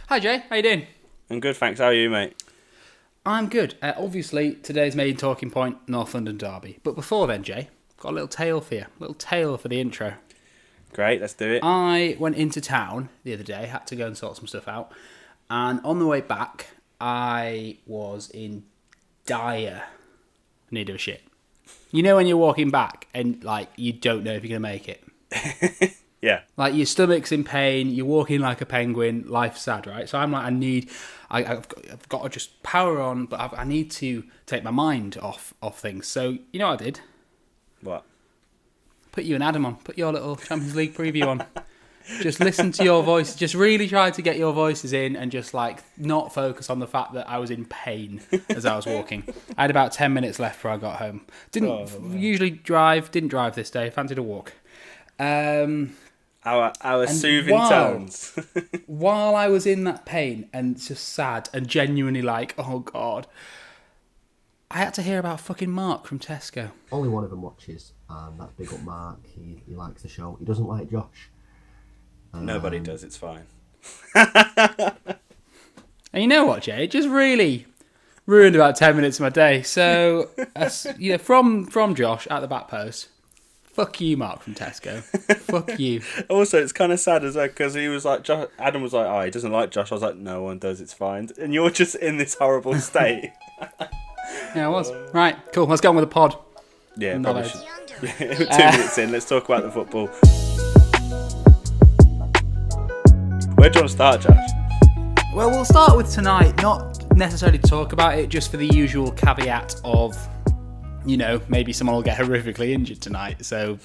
Hi Jay, how you doing? I'm good, thanks. How are you, mate? I'm good. Obviously, today's main talking point, North London derby. But before then, Jay, got a little tale for you. A little tale for the intro. Great, let's do it. I went into town the other day, had to go and sort some stuff out. And on the way back, I was in dire need of a shit. You know when you're walking back and like you don't know if you're going to make it? Yeah. Like your stomach's in pain, you're walking like a penguin, life's sad, right? So I'm like, I've got to just power on, but I need to take my mind off things. So you know what I did? What? Put you and Adam on, put your little Champions League preview on. Just listen to your voice, just really try to get your voices in and just like not focus on the fact that I was in pain as I was walking. I had about 10 minutes left before I got home. Didn't didn't drive this day, fancied a walk. Our soothing tones. While I was in that pain and just sad and genuinely like, oh God, I had to hear about fucking Mark from Tesco. Only one of them watches, and that's big up Mark. He likes the show. He doesn't like Josh. Nobody does, it's fine. And you know what, Jay? It just really ruined about 10 minutes of my day. So, from Josh at the back post, fuck you, Mark from Tesco. Fuck you. Also, it's kind of sad as well, because he was like, Adam was like, oh, he doesn't like Josh. I was like, no one does, it's fine. And you're just in this horrible state. Yeah, I was. Right, cool. Let's go on with the pod. Yeah, probably should. 2 minutes in, let's talk about the football. Where do you want to start, Josh? Well, we'll start with tonight, not necessarily to talk about it, just for the usual caveat of, maybe someone will get horrifically injured tonight, so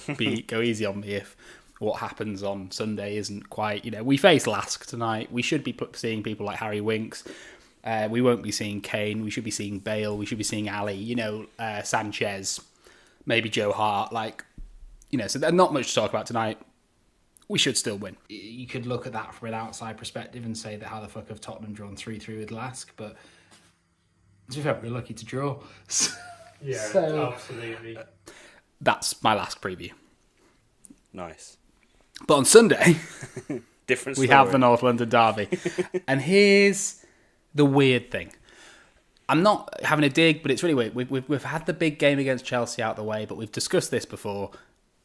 go easy on me if what happens on Sunday isn't quite, we face Lask tonight, we should be seeing people like Harry Winks, we won't be seeing Kane, we should be seeing Bale, we should be seeing Ali, Sanchez, maybe Joe Hart, so there's not much to talk about tonight. We should still win. You could look at that from an outside perspective and say that how the fuck have Tottenham drawn 3-3 with Lask, but to be fair, we're lucky to draw. Yeah, absolutely. That's my Lask preview. Nice. But on Sunday, Different we story. have the North London derby. And here's the weird thing. I'm not having a dig, but it's really weird. We've had the big game against Chelsea out the way, but we've discussed this before.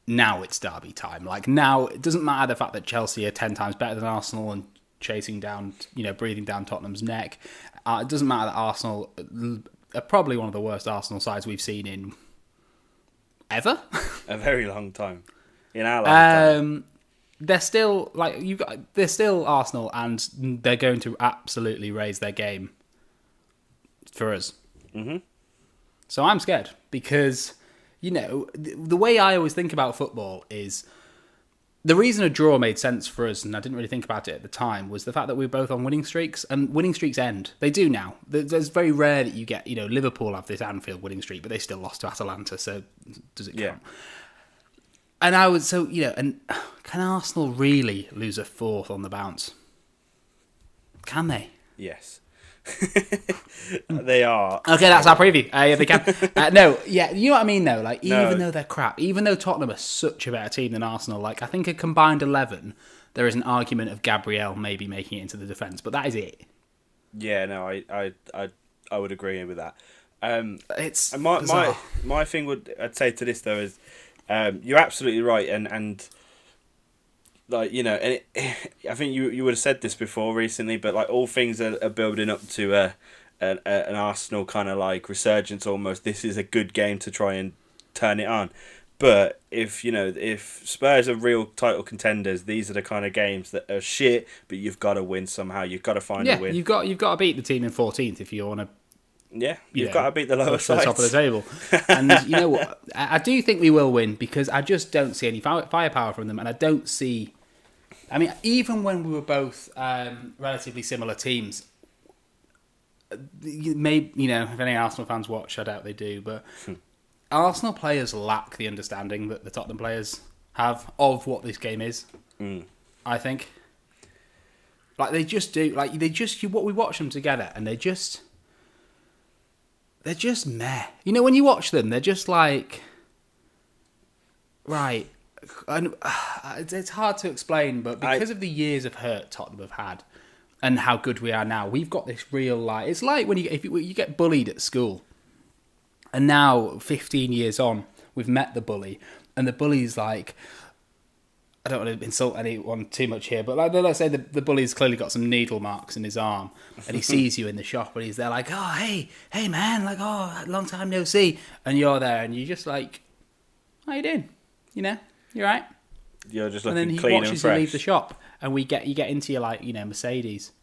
Now it's derby time. Now, it doesn't matter the fact that Chelsea are 10 times better than Arsenal and chasing down, breathing down Tottenham's neck. It doesn't matter that Arsenal are probably one of the worst Arsenal sides we've seen in ever. A very long time. In our lifetime. They're still they're still Arsenal, and they're going to absolutely raise their game for us. Mm-hmm. So I'm scared because, the way I always think about football is the reason a draw made sense for us, and I didn't really think about it at the time, was the fact that we were both on winning streaks, and winning streaks end. They do now. There's very rare that you get, Liverpool have this Anfield winning streak, but they still lost to Atalanta, so does it count? Yeah. And I was and can Arsenal really lose a fourth on the bounce? Can they? Yes. They are. Okay, that's our preview. Yeah, they can. You know what I mean though? Even though they're crap, even though Tottenham are such a better team than Arsenal, I think a combined 11, there is an argument of Gabriel maybe making it into the defence, but that is it. Yeah, no, I would agree with that. It's my thing I'd say to this though is, you're absolutely right, and I think you would have said this before recently, but all things are building up to an Arsenal kind of resurgence almost. This is a good game to try and turn it on. But if Spurs are real title contenders, these are the kind of games that are shit, but you've got to win somehow. You've got to find a win. You've got to beat the team in 14th if you want to. Yeah, you've got to beat the lower sides. Top of the table. And you know what? I do think we will win because I just don't see any firepower from them, and I don't see. I mean, even when we were both relatively similar teams, maybe if any Arsenal fans watch, I doubt they do, but Arsenal players lack the understanding that the Tottenham players have of what this game is. I think, they just do. We watch them together, and they're just meh. When you watch them, they're just right. And it's hard to explain, but because of the years of hurt Tottenham have had, and how good we are now. We've got this real like it's like when if you get bullied at school, and now 15 years on, we've met the bully, and the bully's like, I don't want to insult anyone too much here, but like, let's say the bully's clearly got some needle marks in his arm, and he sees you in the shop, and he's there like, oh, hey man, like, oh, long time no see, and you're there, and you're just like, how you doing? You know, you right? You're just and looking then clean he and watches fresh. you leave the shop, and you get into your like, you know, Mercedes,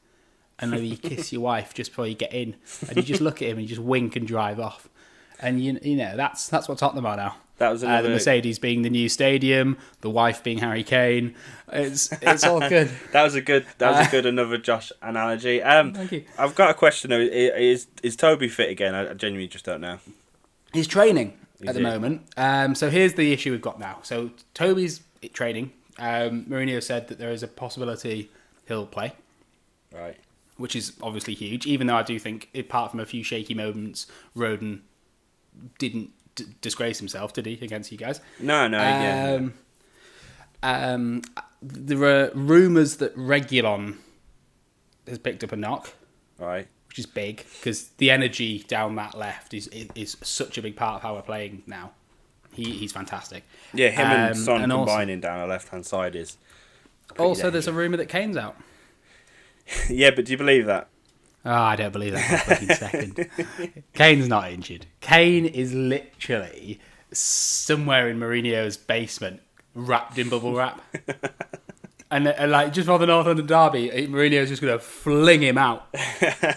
and maybe you kiss your wife just before you get in, and you just look at him and you just wink and drive off, and you know that's what Tottenham are now. That was another... the Mercedes being the new stadium, the wife being Harry Kane. It's all good. that was a good another Josh analogy. Thank you. I've got a question though. Is Toby fit again? I genuinely just don't know. He's training at the he? moment. So here's the issue we've got now. So Toby's training. Mourinho said that there is a possibility he'll play. Right. Which is obviously huge, even though I do think, apart from a few shaky moments, didn't disgrace himself, did he, against you guys? No, yeah. There are rumours that Reguilon has picked up a knock, Right. which is big, because the energy down that left is such a big part of how we're playing now. He's fantastic. Yeah, him and Son and also- combining down the left-hand side is... Also, there's a rumour that Kane's out. Yeah, but do you believe that? Oh, I don't believe that for a fucking second. Kane's not injured. Kane is literally somewhere in Mourinho's basement, wrapped in bubble wrap. and like, just for the North London derby, Mourinho's just going to fling him out.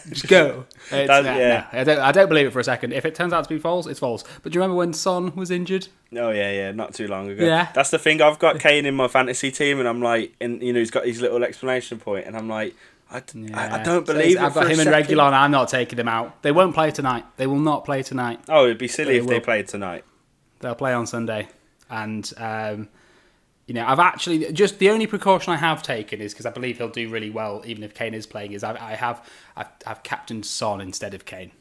Just go. No, I don't believe it for a second. If it turns out to be false, it's false. But do you remember when Son was injured? Oh, yeah, not too long ago. Yeah. That's the thing. I've got Kane in my fantasy team, and I'm like, and you know, he's got his little explanation point, and I'm like, I don't believe it. I've got him and Reguilon. I'm not taking them out. They won't play tonight. They will not play tonight. Oh, it'd be silly if they played tonight. They'll play on Sunday. And, you know, I've actually... Just the only precaution I have taken is, because I believe he'll do really well, even if Kane is playing, is I've captained Son instead of Kane.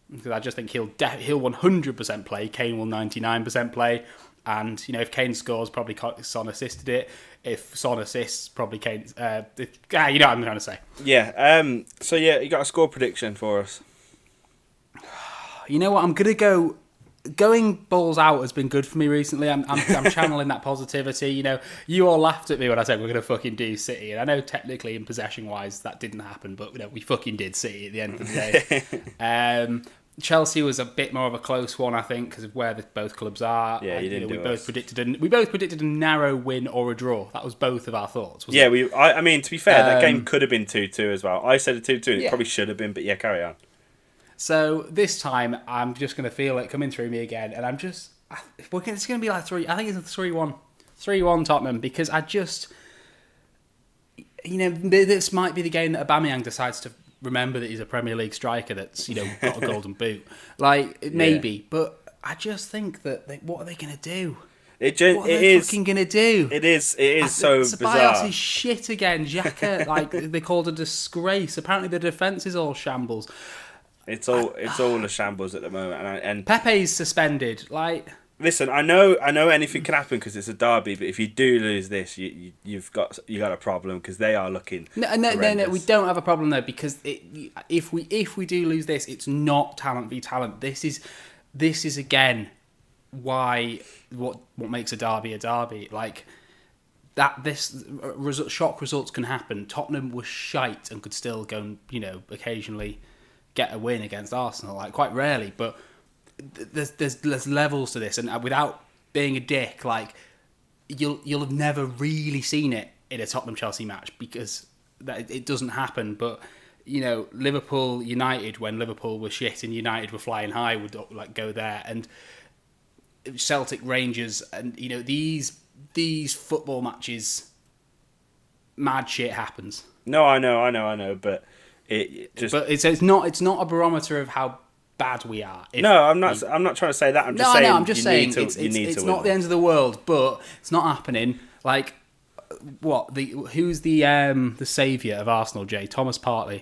Because I just think he'll 100% play. Kane will 99% play. And, you know, if Kane scores, probably Son assisted it. If Son assists, probably Kane... you know what I'm trying to say. Yeah. So, yeah, you got a score prediction for us? You know what? I'm going to go... Going balls out has been good for me recently. I'm channeling that positivity. You know, you all laughed at me when I said we're going to fucking do City. And I know technically in possession-wise that didn't happen. But, you know, we fucking did City at the end of the day. Chelsea was a bit more of a close one, I think, because of where both clubs are. Yeah, you didn't we do both us. predicted a narrow win or a draw. That was both of our thoughts. Yeah, it? I mean, to be fair, that game could have been 2-2 as well. I said a 2-2, and it probably should have been, but yeah, carry on. So this time, I'm just going to feel it coming through me again, and it's going to be like 3. I think it's a 3-1, 3-1 Tottenham, because I just, you know, this might be the game that Aubameyang decides to remember that he's a Premier League striker that's, you know, got a golden boot. Like, maybe. But I just think that, what are they going to do? What are they fucking going to do? It is so bizarre. Ceballos is shit again. Xhaka, like, they called a disgrace. Apparently the defence is all shambles. It's all a shambles at the moment. And Pepe's suspended. Like... Listen, I know anything can happen because it's a derby, but if you do lose this, you've got a problem because they are looking. No, we don't have a problem though, because if we do lose this, it's not talent v talent. This is again why what makes a derby. Like that, shock results can happen. Tottenham was shite and could still go and, you know, occasionally get a win against Arsenal, like quite rarely, but. There's levels to this, and without being a dick, like you'll have never really seen it in a Tottenham Chelsea match because it doesn't happen. But you know, Liverpool United, when Liverpool was shit and United were flying high, would like go there, and Celtic Rangers, and you know these football matches, mad shit happens. No, I know, but it's not a barometer of how bad we are. I'm not trying to say that. I'm just saying it's not the end of the world, but it's not happening. Like who's the saviour of Arsenal, Jay? Thomas Partey.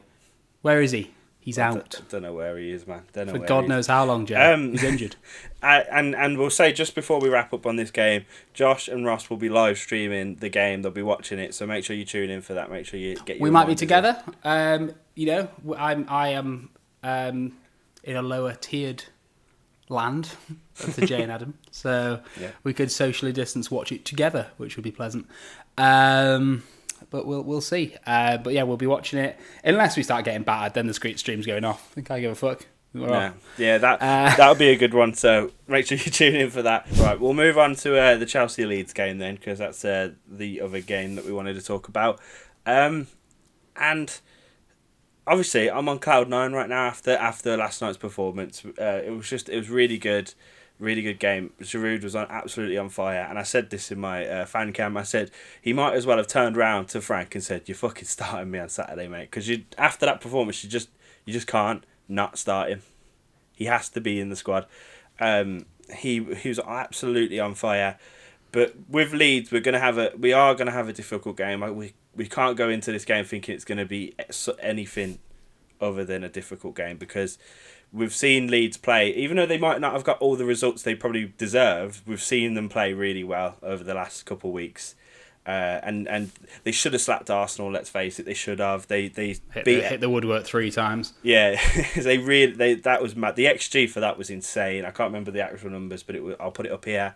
Where is he? He's out. Don't know where he is, man. Don't know For where God he is. knows how long, Joe. He's injured. And we'll say just before we wrap up on this game, Josh and Ross will be live streaming the game. They'll be watching it, so make sure you tune in for that. Make sure you get your. We might be reminders together. I am in a lower tiered land of the Jay and Adam, so we could socially distance watch it together, which would be pleasant. But we'll see. But yeah, we'll be watching it unless we start getting battered. Then the stream's going off. I think I give a fuck. Yeah, that'll be a good one. So make sure you tune in for that. Right, we'll move on to the Chelsea Leeds game then, because that's the other game that we wanted to talk about. And obviously, I'm on cloud 9 right now after last night's performance. It was really good. Really good game. Giroud was absolutely on fire, and I said this in my fan cam. I said he might as well have turned round to Frank and said, "You're fucking starting me on Saturday, mate," because after that performance, you just can't not start him. He has to be in the squad. He was absolutely on fire. But with Leeds, we are going to have a difficult game. We can't go into this game thinking it's going to be anything other than a difficult game, because we've seen Leeds play, even though they might not have got all the results they probably deserved. We've seen them play really well over the last couple of weeks, and they should have slapped Arsenal. Let's face it, they should have. They hit the woodwork 3 times. Yeah, that was mad. The XG for that was insane. I can't remember the actual numbers, but I'll put it up here.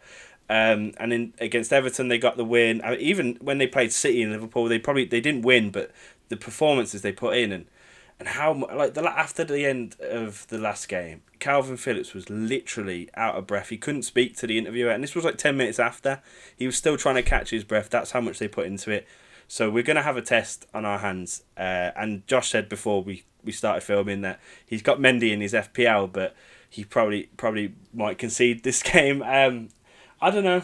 And against Everton, they got the win. Even when they played City and Liverpool, they didn't win, but the performances they put in and how after the end of the last game, Calvin Phillips was literally out of breath. He couldn't speak to the interviewer, and this was like 10 minutes after. He was still trying to catch his breath. That's how much they put into it. So we're going to have a test on our hands. And Josh said before we started filming that he's got Mendy in his FPL, but he probably might concede this game. I don't know.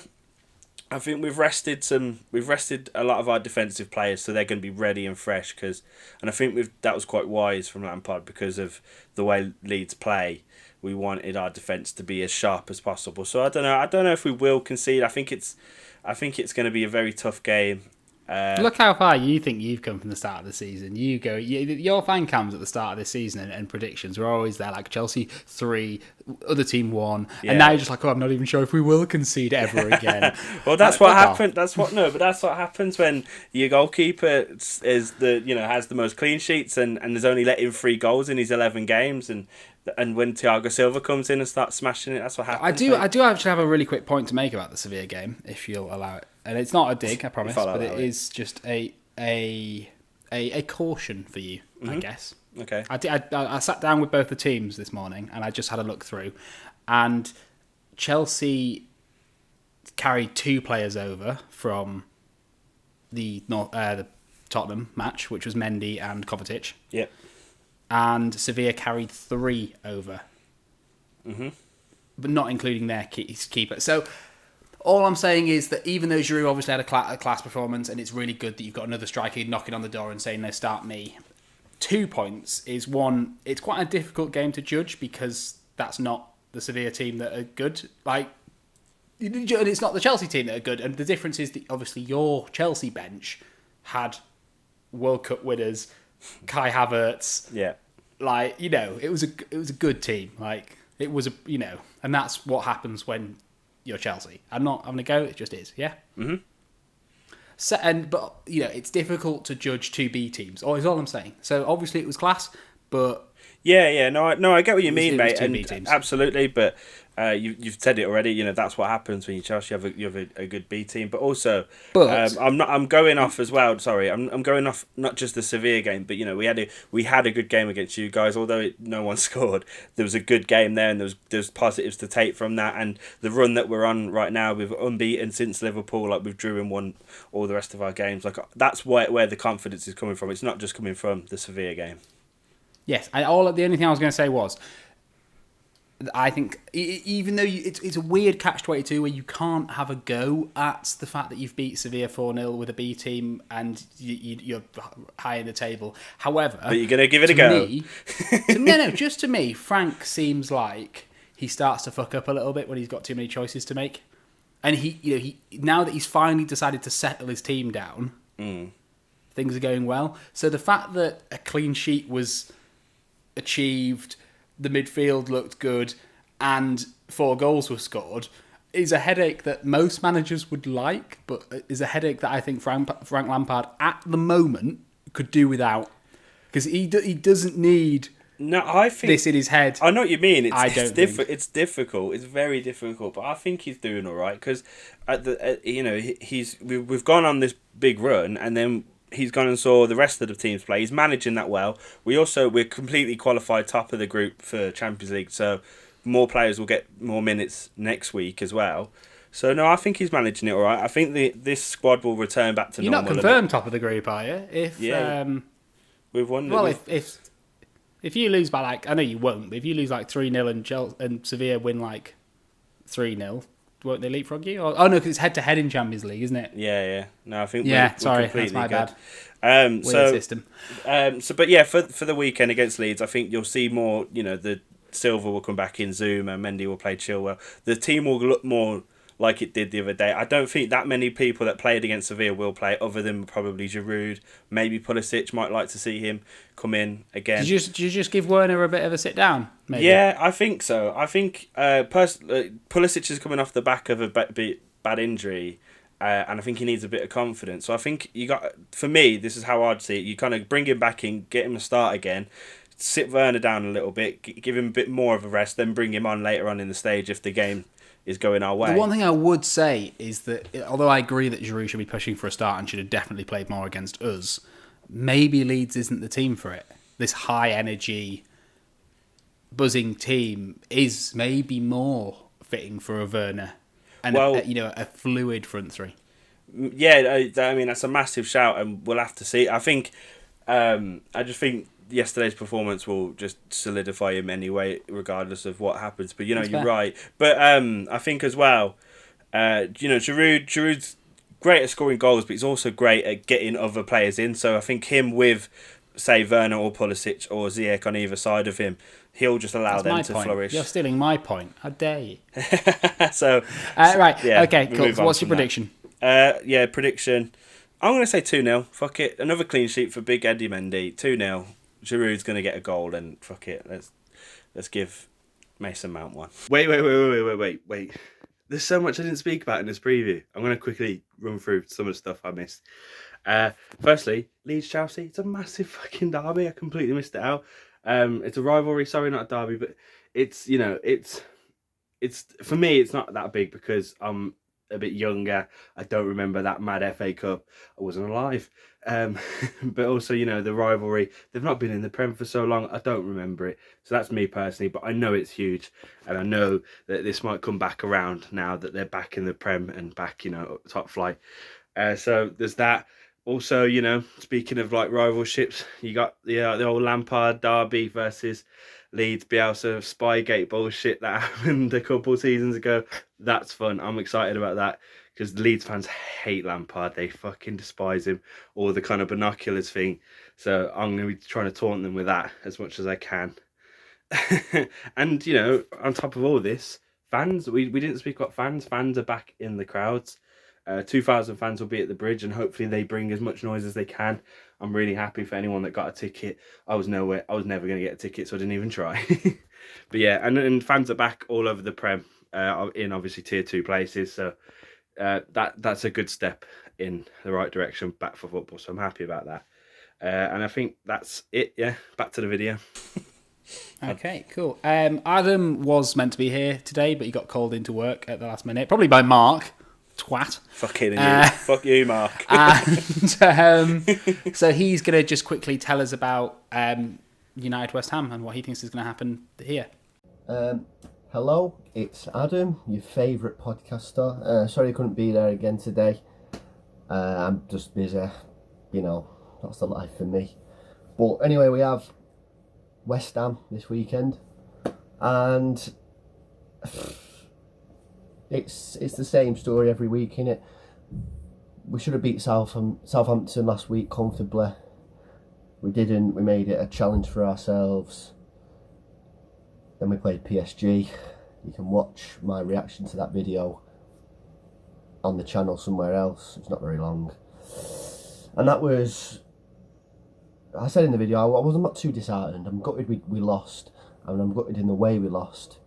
I think we've rested a lot of our defensive players, so they're going to be ready and fresh. And I think that was quite wise from Lampard, because of the way Leeds play. We wanted our defence to be as sharp as possible. So I don't know if we will concede. I think it's going to be a very tough game. Look how far you think you've come from the start of the season. Your fan cams at the start of this season and predictions were always there, like Chelsea 3, other team 1, and now you're just like, I'm not even sure if we will concede ever again. Well, that's what happened. That's what happens when your goalkeeper has the most clean sheets and has only let in 3 goals in his 11 games, and when Thiago Silva comes in and starts smashing it, that's what happens. I do actually have a really quick point to make about the Sevilla game, if you'll allow it. And it's not a dig, I promise, but it is just a caution for you, I guess. Okay. I sat down with both the teams this morning, and I just had a look through, and Chelsea carried 2 players over from the Tottenham match, which was Mendy and Kovacic. Yep. And Sevilla carried 3 over. Mm-hmm. But not including their keeper. So all I'm saying is that even though Giroud obviously had a class performance, and it's really good that you've got another striker knocking on the door and saying, no, start me. 2 points is, one, it's quite a difficult game to judge, because that's not the Sevilla team that are good. And it's not the Chelsea team that are good. And the difference is that obviously your Chelsea bench had World Cup winners, Kai Havertz. Yeah. It was a good team. And that's what happens when you're Chelsea. I'm not having a go, it just is. Yeah. Mm-hmm. So, but it's difficult to judge 2 B teams. Is all I'm saying. So obviously it was class, but yeah, no, I get what you mean, mate, 2 B and teams. Absolutely, but you've said it already. That's what happens when you Chelsea you have a good B team, but also, I'm going off as well. Sorry, I'm going off not just the Sevilla game, but we had a good game against you guys. Although no one scored, there was a good game there, and there's positives to take from that. And the run that we're on right now, we've unbeaten since Liverpool. We've drew and won all the rest of our games. That's where the confidence is coming from. It's not just coming from the Sevilla game. Yes, the only thing I was going to say was, I think even though it's a weird catch-22 where you can't have a go at the fact that you've beat Sevilla 4-0 with a B team and you're high in the table. However, but you're going to give it a go. Just to me, Frank seems like he starts to fuck up a little bit when he's got too many choices to make, and he now that he's finally decided to settle his team down, things are going well. So the fact that a clean sheet was achieved, the midfield looked good, and 4 goals were scored, is a headache that most managers would like, but is a headache that I think Frank Lampard at the moment could do without, because he doesn't need I think this in his head. I know what you mean. It's difficult. It's very difficult, but I think he's doing all right because we've gone on this big run, and then he's gone and saw the rest of the teams play. He's managing that well. We're completely qualified top of the group for Champions League, so more players will get more minutes next week as well. So no, I think he's managing it all right. I think this squad will return back to normal. You're not confirmed top of the group, are you? We've won. Well, if you lose by I know you won't, but if you lose 3-0 and Sevilla win 3-0, won't they leapfrog you? Oh no, because it's head to head in Champions League, isn't it? Yeah. No, I think sorry, that's my bad. Weird system. But yeah, for the weekend against Leeds, I think you'll see more. The Silva will come back in, Zuma, Mendy will play Chilwell. The team will look more like it did the other day. I don't think that many people that played against Sevilla will play, other than probably Giroud. Maybe Pulisic, might like to see him come in again. Did you just give Werner a bit of a sit down? Maybe? Yeah, I think so. I think Pulisic is coming off the back of a bad injury, and I think he needs a bit of confidence. So I think for me, this is how I'd see it. You kind of bring him back in, get him a start again, sit Werner down a little bit, give him a bit more of a rest, then bring him on later on in the stage if the game is going our way. The one thing I would say is that, although I agree that Giroud should be pushing for a start and should have definitely played more against us, maybe Leeds isn't the team for it. This high energy, buzzing team is maybe more fitting for a Werner and a fluid front three. Yeah, I mean that's a massive shout, and we'll have to see. I think, I just think yesterday's performance will just solidify him anyway, regardless of what happens. But That's you're fair. right. But I think as well, Giroud's great at scoring goals, but he's also great at getting other players in. So I think him with, say, Werner or Pulisic or Ziyech on either side of him, he'll just allow them to flourish. You're stealing my point. How dare you? So right. yeah, okay. we'll Cool. move So on what's your from that. prediction? Prediction. I'm going to say 2-0. Fuck it. Another clean sheet for big Eddie Mendy. 2-0. Giroud's going to get a goal, and fuck it. Let's give Mason Mount one. Wait. There's so much I didn't speak about in this preview. I'm going to quickly run through some of the stuff I missed. Firstly, Leeds-Chelsea. It's a massive fucking derby. I completely missed it out. It's a rivalry. Sorry, not a derby, but it's for me, it's not that big because I'm a bit younger. I don't remember that mad FA Cup. I wasn't alive. But also, the rivalry. They've not been in the Prem for so long. I don't remember it. So that's me personally. But I know it's huge, and I know that this might come back around now that they're back in the Prem and back, top flight. So there's that. Also, speaking of rivalships, you got the old Lampard derby versus Leeds Bielsa Spygate bullshit that happened a couple seasons ago. That's fun. I'm excited about that because Leeds fans hate Lampard. They fucking despise him, or the kind of binoculars thing. So I'm going to be trying to taunt them with that as much as I can. And, on top of all this, fans, we didn't speak about fans. Fans are back in the crowds. 2,000 fans will be at the bridge, and hopefully they bring as much noise as they can. I'm really happy for anyone that got a ticket. I was never going to get a ticket, so I didn't even try. But yeah, and fans are back all over the Prem, in obviously tier 2 places. So that's a good step in the right direction back for football. So I'm happy about that. And I think that's it. Yeah, back to the video. Okay, cool. Adam was meant to be here today, but he got called into work at the last minute, probably by Mark. Twat. Fuck you, Mark. And so he's going to just quickly tell us about United West Ham and what he thinks is going to happen here. Hello, it's Adam, your favourite podcaster. Sorry I couldn't be there again today. I'm just busy, that's the life for me. But anyway, we have West Ham this weekend, and it's the same story every week, innit? We should have beat Southampton last week comfortably. We didn't. We made it a challenge for ourselves. Then we played PSG. You can watch my reaction to that video on the channel somewhere else. It's not very long. And that was I said in the video, I wasn't not too disheartened. I'm gutted we lost, and I'm gutted in the way we lost.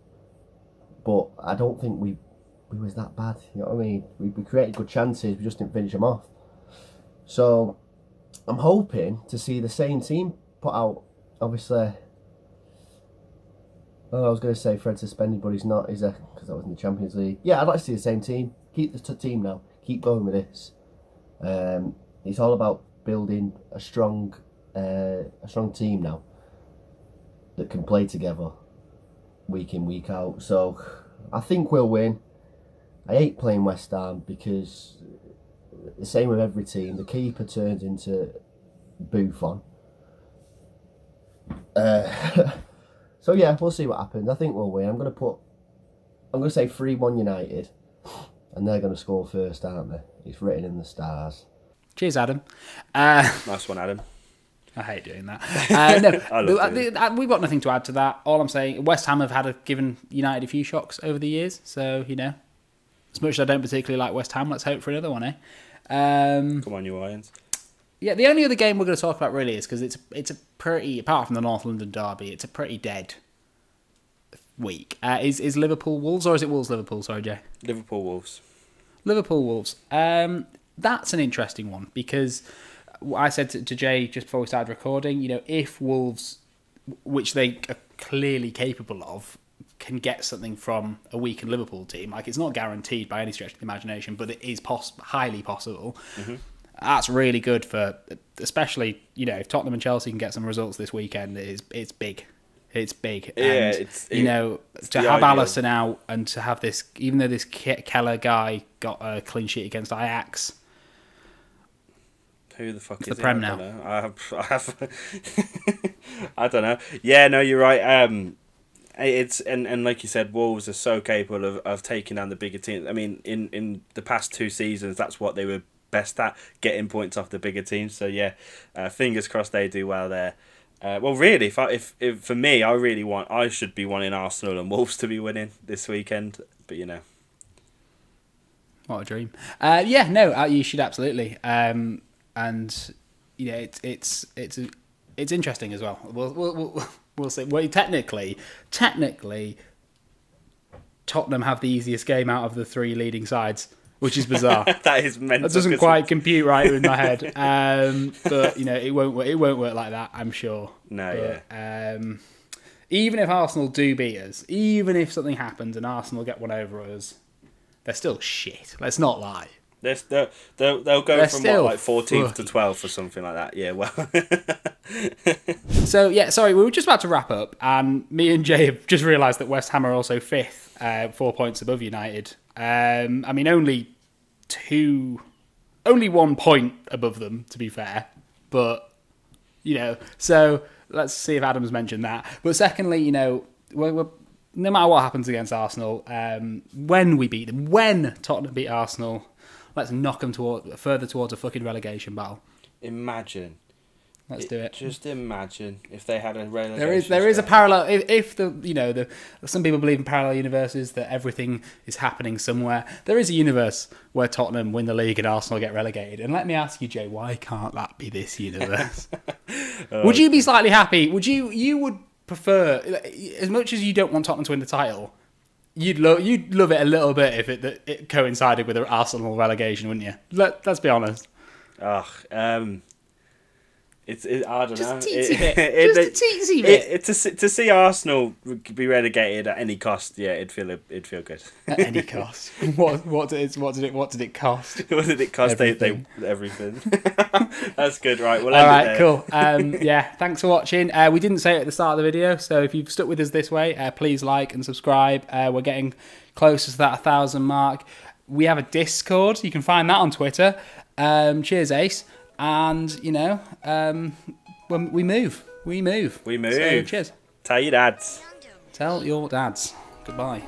But I don't think we was that bad. You know what I mean? We created good chances, we just didn't finish them off. So I'm hoping to see the same team put out. Obviously, I was going to say Fred suspended, but he's not, is he? Because that was in the Champions League. Yeah, I'd like to see the same team. Keep the team now. Keep going with this. It's all about building a strong team now that can play together week in, week out. So I think we'll win. I hate playing West Ham because the same with every team. The keeper turns into Buffon. So yeah, we'll see what happens. I think we'll win. I'm going to say 3-1 United, and they're going to score first, aren't they? It's written in the stars. Cheers, Adam. Nice one, Adam. I hate doing that. We've got nothing to add to that. All I'm saying, West Ham have given United a few shocks over the years. So, as much as I don't particularly like West Ham, let's hope for another one, eh? Come on, you Lions. Yeah, the only other game we're going to talk about really is because it's a pretty, apart from the North London derby, it's a pretty dead week. Is Liverpool Wolves, or is it Wolves Liverpool? Sorry, Jay. Liverpool Wolves. Liverpool Wolves. That's an interesting one because I said to Jay just before we started recording, if Wolves, which they are clearly capable of, can get something from a weakened Liverpool team, like it's not guaranteed by any stretch of the imagination, but it is highly possible. Mm-hmm. That's really good for, especially, if Tottenham and Chelsea can get some results this weekend, it's big. It's big. Yeah, and, to have Alisson out and to have this, even though this Keller guy got a clean sheet against Ajax. Who the fuck it's is the Prem now? now. I don't know. Yeah, no, you're right. It's and like you said, Wolves are so capable of taking down the bigger teams. I mean, in the past 2 seasons, that's what they were best at, getting points off the bigger teams. So yeah, fingers crossed they do well there. Well, really, if for me, I should be wanting Arsenal and Wolves to be winning this weekend. But what a dream. Yeah, no, you should absolutely. And it's interesting as well. We'll see. Well, technically, Tottenham have the easiest game out of the 3 leading sides, which is bizarre. That is mental. That doesn't quite compute right in my head. But it won't work like that, I'm sure. No, yeah. Even if Arsenal do beat us, even if something happens and Arsenal get one over us, they're still shit. Let's not lie. They'll go from 14th to 12th or something like that. Yeah, well. So yeah, sorry, we were just about to wrap up, and me and Jay have just realised that West Ham are also 5th, 4 points above United. I mean, only 1 point above them, to be fair. But so let's see if Adam's mentioned that. But secondly, we're no matter what happens against Arsenal, when we beat them, when Tottenham beat Arsenal, let's knock them further towards a fucking relegation battle. Imagine. Let's do it. Just imagine if they had a relegation. There is a parallel. If some people believe in parallel universes, that everything is happening somewhere. There is a universe where Tottenham win the league and Arsenal get relegated. And let me ask you, Jay, why can't that be this universe? Would you be slightly happy? You would prefer, as much as you don't want Tottenham to win the title, you'd love it a little bit if it coincided with an Arsenal relegation, wouldn't you? Let's be honest. I don't know. Just a teensy bit. To see Arsenal be relegated at any cost, yeah, it'd feel good. At any cost. What did it cost? What did it cost? Everything. Everything. That's good, right? We'll end it there. Cool. Yeah, thanks for watching. We didn't say it at the start of the video, so if you've stuck with us this way, please like and subscribe. We're getting closer to that 1,000 mark. We have a Discord. You can find that on Twitter. Cheers, Ace. And, when we move. We move. So, cheers. Tell your dads. Tell your dads. Goodbye.